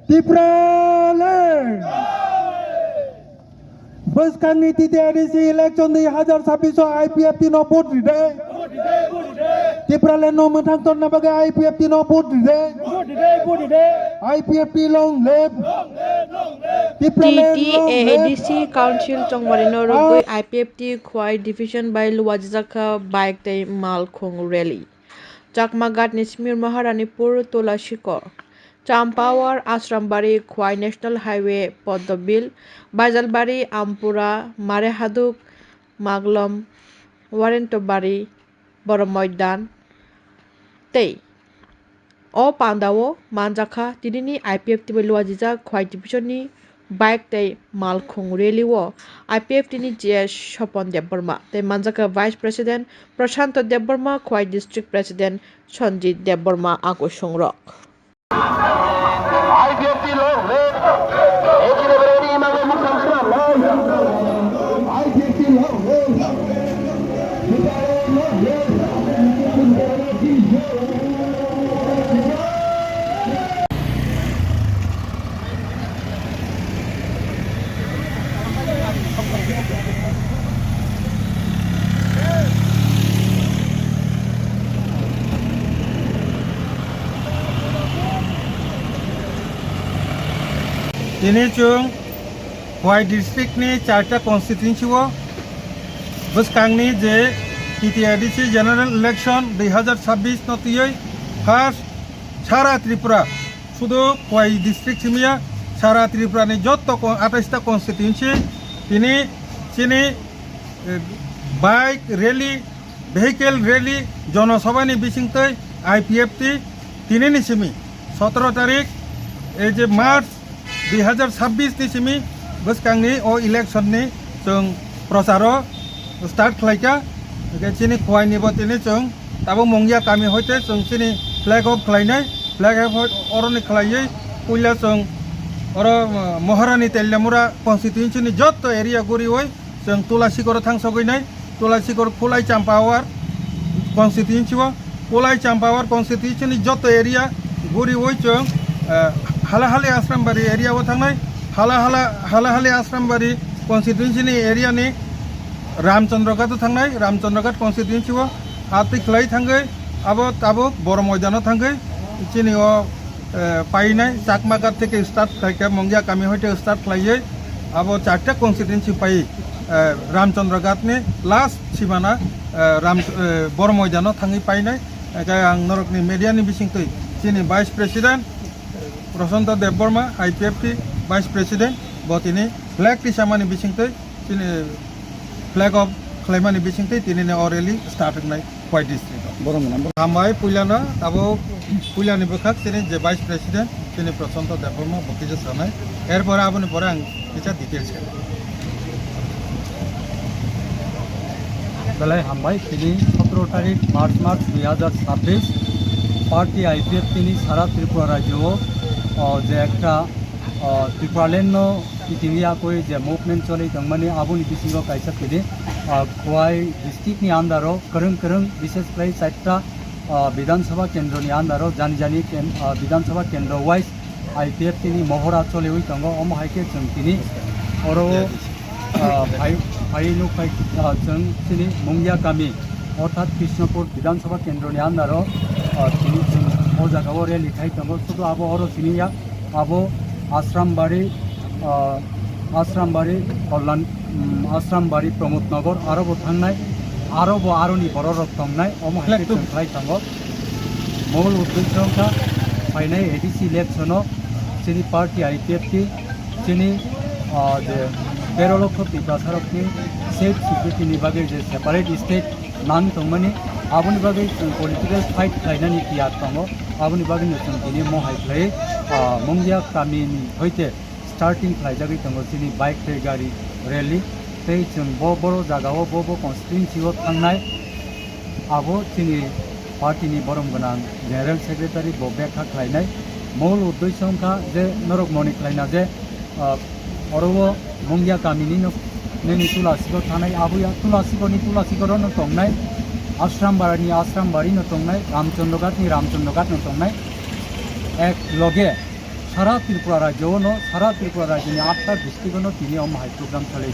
Tipraland Boskangi titi edisi election 2026 IPF tino vote ride Tipraland no menang ton na bagai IPF tino vote ride IPF long live Tipraland long live TTAADC Council Chongmarino Rogui IPFT Khwai Division by Luwajaka Bike Day Malkhong Rally Chakmagat Nismir Maharanipur Tulashikor Champawar Asrambari Khwai National Highway Poddobil Bajalbari Ampura Marehaduk Maglom Warentobari Boromoidan Tei O Pandawo Manjaka Tidini IPF Tibai Luwajija Khwai Division ni Bike Day Malkhung Rally wo IPF Tini JS Shopon Debbarma Te Manjaka Vice President Prashanto Debbarma Khwai District President Sonjit Debbarma Ako Songrok IPFT long live. Ejine berani imam Muslim Islam long. IPFT long live. Ini chung Khwai district ni charta constituency wo Buskang ni je TTADC general election 2026 no tuyoi first Sara Tripura শুধু Khwai district simia Sara Tripura ni jotto 28 ta constituency tini chini bike rally vehicle rally জনসভা ni bisingtoi IPFT tini ni simi 17 tarik এই যে March 2026 ni simi Buskang ni o election ni chung prosaro start khlaika ke chini Khwai ni bo tini chung tabo mongya kami hoite chung chini flag off khlainai flag off oroni khlaiyei puila chung oro Maharani Tellamura constituency ni jotto area guri hoi chung Tulasikor thangsoginai Tulasikor Khulai Champawar constituency wo Khulai Champawar constituency ni jotto area guri hoi chung Halahali Asrambari area wo thangnai Halahali Asrambari constituency ni area ni Ramchandragat thangnai Ramchandragat constituency wo ati khlai thangai abo tabo Boromoidano thangai chini o painai Chakmagat theke start khaika mongya kami hoite start khlaiye abo charta constituency pai Ramchandragat ni last simana Boromoidano thangai painai ka ang norok ni media ni bisingtoi chini vice president Prashanto Debbarma IPFT Vice President bot ini flag ti samani bisingtoi tini flag of khlaimani bisingtoi tini ne orally start nai Khwai district borong number hambai puilana abo puilani bokhak tini je Vice President tini Prashanto Debbarma bokije sanai erpor aboni pore ang kicha details বেলায় হামবাই তিনি 17 তারিখ March 2026 party IPF তিনি সারা ত্রিপুরা রাজ্য যে একটা ত্রিপুরালেন্ড ইতিমিয়া কই যে movement চলে তংমানি আবুনি বিসিঙ্গ কাইসা তিনি খোয়াই ডিস্ট্রিক্টনি আন্ডারও করং বিশেষ করে 4টা বিধানসভা কেন্দ্রনি আন্ডারও জানি বিধানসভা কেন্দ্র ওয়াইজ IPF তিনি মহড়া চলে ওই তঙ্গ অমহাইকে जों তিনি অরো ফাইনু ফাই जों তিনি মঙ্গিয়া গামি অর্থাৎ কৃষ্ণপুর বিধানসভা কেন্দ্রনি আন্ডারও তিনি जों ও জায়গাও রেলি খাই তঙ্গ শুধু আবো অরো তিনিয়া আবো आश्रामबारी कल्याण आश्रामबारी प्रमोद नगर आरोबो थांनाय आरोबो आरोनि बररक थांनाय अमहायके जों खाय थांगो मूल उद्देश्यखा फाइनाय एडीसी इलेक्शनो जोंनि पार्टी IPFT जोंनि जे 13 लक्ष टिकासारकनि सेफ सिकिउरिटिनि बागै जे सेपारेट स्टेट नाम दंमोन आबुनि बागै जों पलिटिकल फाइट खालायनानै तियार दङ आबुनि बागै जों दिनै महायफ्लाय मंगिया गामिनि होइते स्टार्टिं खालायजागै दङ जोंनि बाइक गारि रेली तै जों बर' जागाव बर' कन्स्टिट्युएन्सिआव थांनाय आबो जोंनि पार्टीनि बरम गोनां जेनेरेल सेक्रेटारि बबेखा खालायनाय मूल उद्देश्यखा जे नरक मनि खालायना जे अरबो मंगिया गामिनि नैनि तुलासिगर थानाय आबुया तुलासिगरनो दंनाय आश्रामबारिनि दंनाय रामचन्द्रघाटनि दंनाय एक लगे সারা ত্রিপুরা রাজ্যও সারা ত্রিপুরা রাজ্যनि 8টা ডিস্ট্রিক্টও তিনি হাই প্রোগ্রাম চালাই